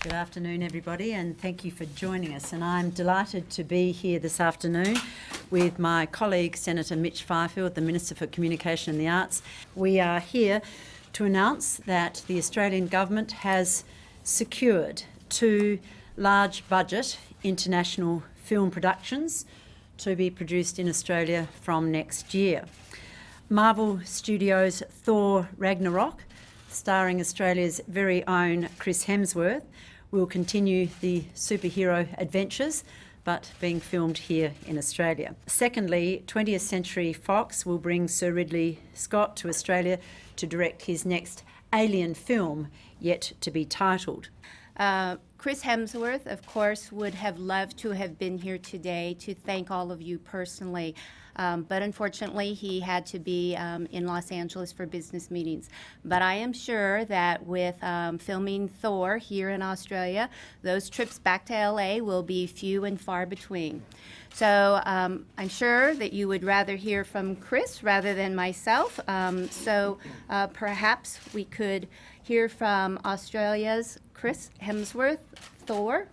Good afternoon, everybody, and thank you for joining us. And I'm delighted to be here this afternoon with my colleague, Senator Mitch Fifield, the Minister for Communication and the Arts. We are here to announce that the Australian Government has secured 2 large budget international film productions to be produced in Australia from next year. Marvel Studios' Thor Ragnarok, starring Australia's very own Chris Hemsworth, will continue the superhero adventures, but being filmed here in Australia. Secondly, 20th Century Fox will bring Sir Ridley Scott to Australia to direct his next Alien film, yet to be titled. Chris Hemsworth, of course, would have loved to have been here today to thank all of you personally. But unfortunately, he had to be in Los Angeles for business meetings. But I am sure that with filming Thor here in Australia, those trips back to LA will be few and far between. So I'm sure that you would rather hear from Chris rather than myself. So perhaps we could hear from Australia's Chris Hemsworth, Thor.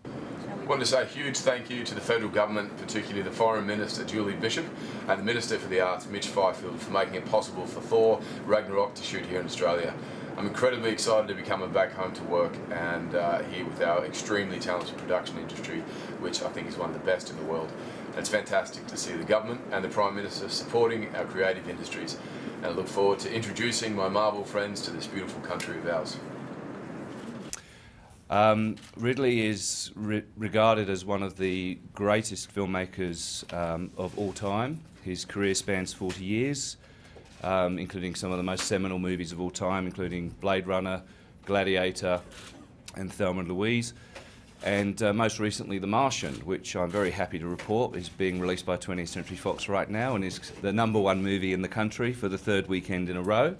I want to say a huge thank you to the Federal Government, particularly the Foreign Minister Julie Bishop and the Minister for the Arts Mitch Fifield, for making it possible for Thor Ragnarok to shoot here in Australia. I'm incredibly excited to be coming back home to work and here with our extremely talented production industry, which I think is one of the best in the world. And it's fantastic to see the Government and the Prime Minister supporting our creative industries, and I look forward to introducing my Marvel friends to this beautiful country of ours. Ridley is regarded as one of the greatest filmmakers of all time. His career spans 40 years, including some of the most seminal movies of all time, including Blade Runner, Gladiator, and Thelma and Louise, and most recently The Martian, which I'm very happy to report is being released by 20th Century Fox right now and is the #1 movie in the country for the 3rd weekend in a row.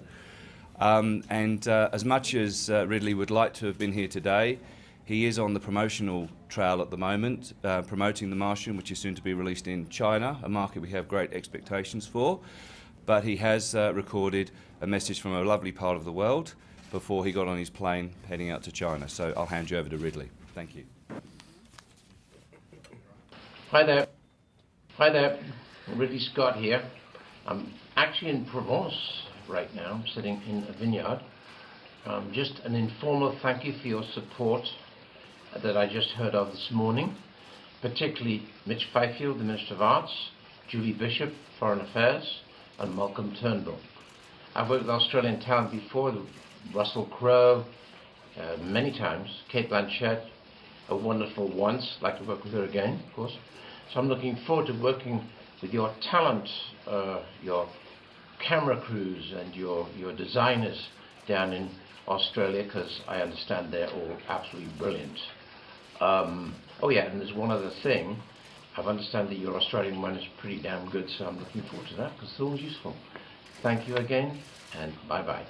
As much as Ridley would like to have been here today, he is on the promotional trail at the moment, promoting The Martian, which is soon to be released in China, a market we have great expectations for. But he has recorded a message from a lovely part of the world before he got on his plane heading out to China. So I'll hand you over to Ridley. Thank you. Hi there. Hi there. Ridley Scott here. I'm actually in Provence right now. I'm sitting in a vineyard. Just an informal thank you for your support that I just heard of this morning, particularly Mitch Fifield, the Minister of Arts, Julie Bishop, Foreign Affairs, and Malcolm Turnbull. I've worked with Australian talent before, Russell Crowe, many times, Kate Blanchett, a wonderful once, like to work with her again, of course. So I'm looking forward to working with your talent, your camera crews and your designers down in Australia, because I understand they're all absolutely brilliant. Oh yeah, and there's one other thing. I understand that your Australian one is pretty damn good, so I'm looking forward to that because it's always useful. Thank you again, and bye-bye.